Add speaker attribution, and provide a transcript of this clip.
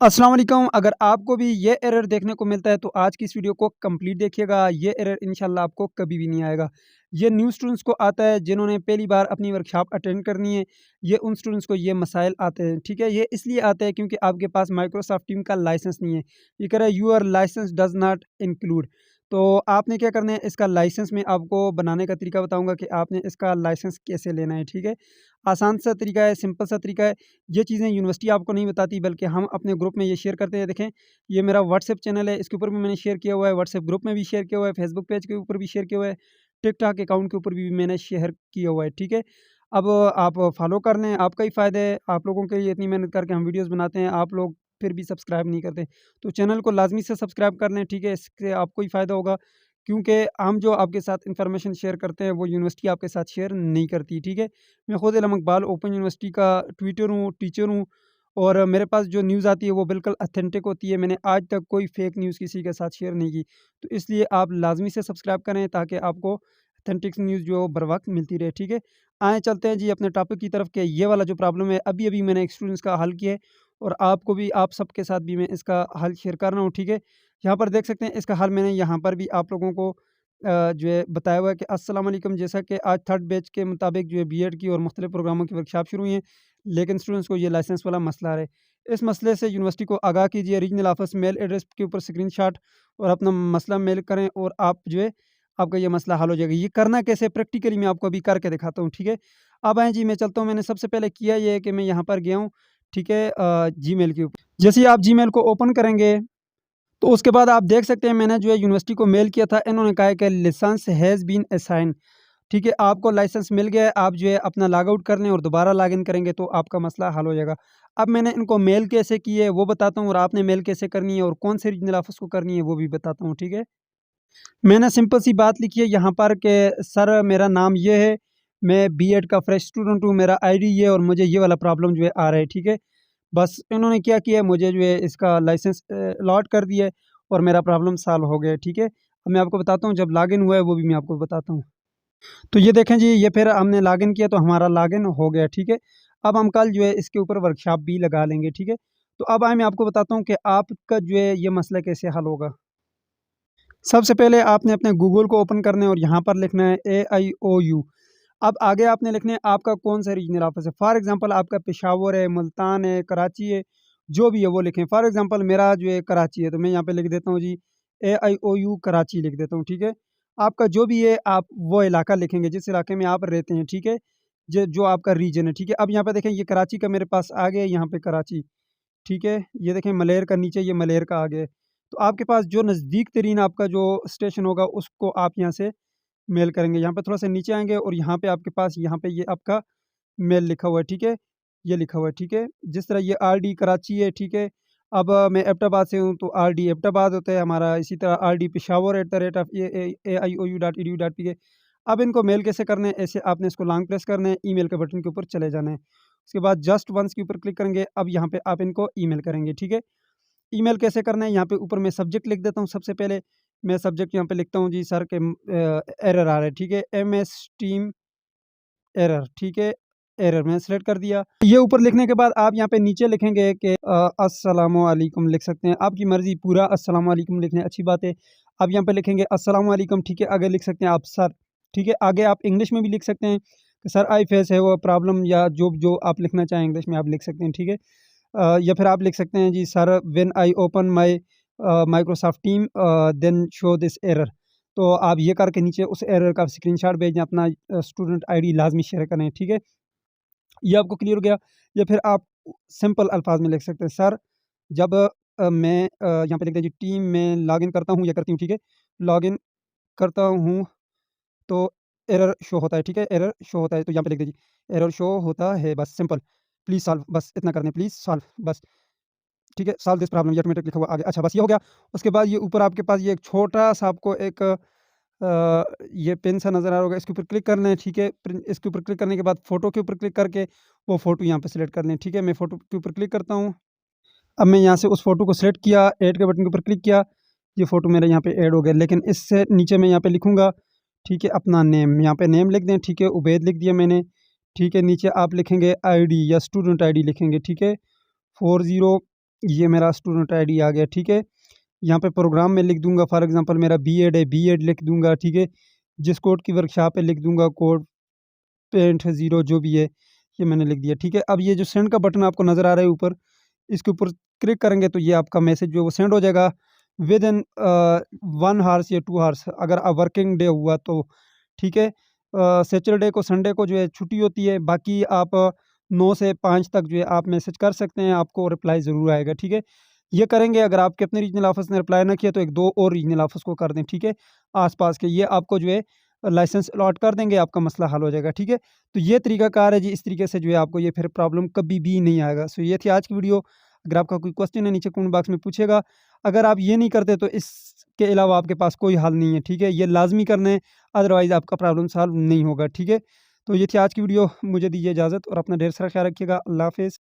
Speaker 1: अस्सलाम वालेकुम। अगर आपको भी ये एरर देखने को मिलता है तो आज की इस वीडियो को कंप्लीट देखिएगा। ये एरर इंशाल्लाह आपको कभी भी नहीं आएगा। ये न्यू स्टूडेंट्स को आता है जिन्होंने पहली बार अपनी वर्कशॉप अटेंड करनी है। ये उन स्टूडेंट्स को ये मसाइल आते हैं, ठीक है? ये इसलिए आते हैं क्योंकि आपके पास माइक्रोसॉफ्ट टीम का लाइसेंस नहीं है। ये कह रहा है your licence does not include. तो आपने क्या करना है, इसका लाइसेंस मैं आपको बनाने का तरीका बताऊँगा कि आपने इसका लाइसेंस कैसे लेना है, ठीक है? आसान सा तरीका है, सिंपल सा तरीका है। ये चीज़ें यूनिवर्सिटी आपको नहीं बताती बल्कि हम अपने ग्रुप में ये शेयर करते हैं। देखें, ये मेरा व्हाट्सएप चैनल है, इसके ऊपर भी मैंने शेयर किया हुआ है, व्हाट्सएप ग्रुप में भी शेयर किया हुआ है, फेसबुक पेज के ऊपर भी शेयर किया हुआ है, टिकटॉक अकाउंट के ऊपर भी मैंने शेयर किया हुआ है, ठीक है? अब आप फॉलो कर लें, आपका ही फ़ायदा है। आप लोगों के लिए इतनी मेहनत करके हम वीडियोज़ बनाते हैं, आप लोग फिर भी सब्सक्राइब नहीं करते। तो चैनल को लाज़मी से सब्सक्राइब कर लें, ठीक है? इससे आपको ही फ़ायदा होगा क्योंकि हम जो आपके साथ इन्फॉर्मेशन शेयर करते हैं, वो यूनिवर्सिटी आपके साथ शेयर नहीं करती, ठीक है? मैं खुद इल्म इकबाल ओपन यूनिवर्सिटी का ट्विटर हूँ, टीचर हूँ और मेरे पास जो न्यूज़ आती है वो बिल्कुल ऑथेंटिक होती है। मैंने आज तक कोई फ़ेक न्यूज़ किसी के साथ शेयर नहीं की। तो इसलिए आप लाज़मी से सब्सक्राइब करें ताकि आपको ऑथेंटिक न्यूज़ जो बर वक़्त मिलती रहे, ठीक है? आएँ चलते हैं जी अपने टॉपिक की तरफ कि ये वाला जो प्रॉब्लम है अभी-अभी मैंने एक स्टूडेंट्स का हल किया है और आपको भी आप सबके साथ भी मैं इसका हल शेयर कर रहा हूँ, ठीक है? यहाँ पर देख सकते हैं इसका हल मैंने यहाँ पर भी आप लोगों को जो है बताया हुआ है कि अस्सलाम वालेकुम। जैसा कि आज थर्ड बैच के मुताबिक जो है बीएड की और मुख्तलिफ प्रोग्रामों की वर्कशॉप शुरू हुई हैं, लेकिन स्टूडेंट्स को ये लाइसेंस वाला मसला आ रहा है। इस मसले से यूनिवर्सिटी को आगाह कीजिए, रीजनल ऑफिस मेल एड्रेस के ऊपर स्क्रीनशॉट और अपना मसला मेल करें और आप जो है आपका ये मसला हल हो जाएगा। ये करना कैसे प्रैक्टिकली मैं आपको अभी करके दिखाता हूँ, ठीक है? अब आएँ जी, मैं चलता हूँ। मैंने सबसे पहले किया ये है कि मैं यहाँ पर गया हूँ, ठीक है? जीमेल के ऊपर जैसे ही आप जीमेल को ओपन करेंगे तो उसके बाद आप देख सकते हैं मैंने जो है यूनिवर्सिटी को मेल किया था। इन्होंने कहा है कि लाइसेंस हैज़ बीन असाइन, ठीक है? आपको लाइसेंस मिल गया है, आप जो है अपना लॉग आउट कर लें और दोबारा लॉगिन करेंगे तो आपका मसला हल हो जाएगा। अब मैंने इनको मेल कैसे की है वो बताता हूँ और आपने मेल कैसे करनी है और कौन से रीजनल ऑफिस को करनी है वो भी बताता हूँ, ठीक है? मैंने सिंपल सी बात लिखी है यहाँ पर कि सर मेरा नाम ये है, मैं बीएड का फ्रेश स्टूडेंट हूँ, मेरा आईडी ये और मुझे ये वाला प्रॉब्लम जो है आ रहा है, ठीक है? बस इन्होंने क्या किया, मुझे जो है इसका लाइसेंस अलॉट कर दिया है और मेरा प्रॉब्लम सॉल्व हो गया है, ठीक है? अब मैं आपको बताता हूँ जब लॉगिन हुआ है वो भी मैं आपको बताता हूँ। तो ये देखें जी, ये फिर हमने लॉगिन किया तो हमारा लॉगिन हो गया, ठीक है? अब हम कल जो है इसके ऊपर वर्कशॉप भी लगा लेंगे, ठीक है? तो अब आए मैं आपको बताता हूँ कि आपका जो है ये मसला कैसे हल होगा। सबसे पहले आपने अपने गूगल को ओपन करना है और यहाँ पर लिखना है AIOU। अब आगे आपने लिखना है आपका कौन सा रीजनल ऑफिस है। फॉर एग्जांपल आपका पेशावर है, मुल्तान है, कराची है, जो भी है वो लिखें। फॉर एग्जांपल मेरा जो है कराची है तो मैं यहाँ पे लिख देता हूँ जी AIOU कराची लिख देता हूँ, ठीक है? आपका जो भी है आप वो इलाका लिखेंगे जिस इलाके में आप रहते हैं, ठीक है? जो आपका रीजन है, ठीक है? अब यहाँ पे देखें ये कराची का मेरे पास आ गया, यहाँ पे कराची, ठीक है? ये देखें मलेर का नीचे ये मलेर का आ गया है। तो आपके पास जो नज़दीक तरीन आपका जो स्टेशन होगा उसको आप यहाँ से मेल करेंगे। यहाँ पे थोड़ा-सा नीचे आएँगे और यहाँ पे आपके पास यहाँ पे ये आपका मेल लिखा हुआ है, ठीक है? ये लिखा हुआ है, ठीक है? जिस तरह ये आरडी कराची है, ठीक है? अब मैं एबटाबाद से हूँ तो आरडी एबटाबाद होता है हमारा, इसी तरह आरडी पेशावर @aiou.edu.pk। अब इनको मेल कैसे करना है, ऐसे आपने इसको लॉन्ग प्रेस करना है, ईमेल के बटन के ऊपर चले जाना है। उसके बाद जस्ट वन्स के ऊपर क्लिक करेंगे, अब यहाँ पे आप इनको ईमेल करेंगे, ठीक है? ईमेल कैसे करना है, यहाँ पे ऊपर मैं सब्जेक्ट लिख देता हूँ सबसे पहले। मैं सब्जेक्ट यहाँ पे लिखता हूँ जी सर के एरर आ रहा है, ठीक है? एमएस टीम एरर, ठीक है? एरर मैंने सेलेक्ट कर दिया। ये ऊपर लिखने के बाद आप यहाँ पे नीचे लिखेंगे कि अस्सलामु अलैकुम लिख सकते हैं। आपकी मर्ज़ी पूरा अस्सलामु अलैकुम लिख लें, अच्छी बात है। आप यहाँ पे लिखेंगे अस्सलामु अलैकुम, ठीक है? आगे लिख सकते हैं आप सर, ठीक है? आगे आप इंग्लिश में भी लिख सकते हैं कि सर आई फेस है वो प्रॉब्लम या जो आप लिखना चाहें इंग्लिश में आप लिख सकते हैं, ठीक है? या फिर आप लिख सकते हैं जी sir when I open my Microsoft team then show this error. तो आप ये करके नीचे उस एरर का स्क्रीनशॉट भेजें, अपना स्टूडेंट आईडी लाजमी शेयर करें, ठीक है? ये आपको क्लियर हो गया। या फिर आप सिंपल अल्फाज में लिख सकते हैं सर जब मैं यहाँ पे लिख दें जी टीम में लॉगिन करता हूँ या करती हूँ, ठीक है? लॉगिन करता हूँ तो एरर शो होता है, ठीक है? एरर शो होता है तो यहाँ पे लिख दीजिए एरर शो होता है, बस सिंपल। प्लीज़ सॉल्व, बस इतना कर दें, प्लीज़ सॉल्व बस। ठीक है, सॉल्व दिस प्रॉब्लम ये ऑटोमेटिक लिखा हुआ आ गया। अच्छा बस ये हो गया। उसके बाद ये ऊपर आपके पास ये एक छोटा-सा आपको एक ये पेन सा नज़र आ रहा होगा, इसके ऊपर क्लिक करना है, ठीक है? इसके ऊपर क्लिक करने के बाद फ़ोटो के ऊपर क्लिक करके वो फ़ोटो यहाँ पे सिलेक्ट कर लें, ठीक है? मैं फ़ोटो के ऊपर क्लिक करता हूँ। अब मैं यहाँ से उस फ़ोटो को सिलेक्ट किया, ऐड के बटन के ऊपर क्लिक किया, ये फ़ोटो मेरा यहाँ पे ऐड हो गया। लेकिन इससे नीचे मैं यहाँ पे लिखूँगा, ठीक है? अपना नेम, यहाँ पे नेम लिख दें, ठीक है? उबैद लिख दिया मैंने, ठीक है? नीचे आप लिखेंगे आईडी या स्टूडेंट आईडी लिखेंगे, ठीक है? 40 ये मेरा स्टूडेंट आईडी आ गया, ठीक है। यहाँ पे प्रोग्राम में लिख दूंगा, फॉर एग्जांपल मेरा बीएड है, बीएड लिख दूंगा, ठीक है। जिस कोड की वर्कशॉप है लिख दूंगा कोड पेंट ज़ीरो जो भी है, ये मैंने लिख दिया, ठीक है। अब ये जो सेंड का बटन आपको नज़र आ रहा है ऊपर, इसके ऊपर क्लिक करेंगे तो ये आपका मैसेज जो है वो सेंड हो जाएगा विद इन 1 हावर्स या 2 हावर्स, अगर वर्किंग डे हुआ तो, ठीक है। सैटरडे को संडे को जो है छुट्टी होती है, बाकी आप 9 से 5 तक जो है आप मैसेज कर सकते हैं, आपको रिप्लाई ज़रूर आएगा, ठीक है। ये करेंगे, अगर आपके अपने रीजनल ऑफिस ने रिप्लाई ना किया तो 1-2 और रीजनल ऑफिस को कर दें, ठीक है, आस-पास के। ये आपको जो है लाइसेंस अलॉट कर देंगे, आपका मसला हल हो जाएगा, ठीक है। तो ये तरीकाकार है जी, इस तरीके से जो है आपको ये फिर प्रॉब्लम कभी भी नहीं आएगा। सो ये थी आज की वीडियो। अगर आपका कोई क्वेश्चन है नीचे कमेंट बॉक्स में पूछिएगा। अगर आप ये नहीं करते तो इसके अलावा आपके पास कोई हल नहीं है, ठीक है। ये लाज़मी करना है, अदरवाइज़ आपका प्रॉब्लम सॉल्व नहीं होगा, ठीक है। तो ये थी आज की वीडियो। मुझे दीजिए इजाज़त और अपना ढेर सारा ख्याल रखिएगा। अल्लाह हाफ़िज़।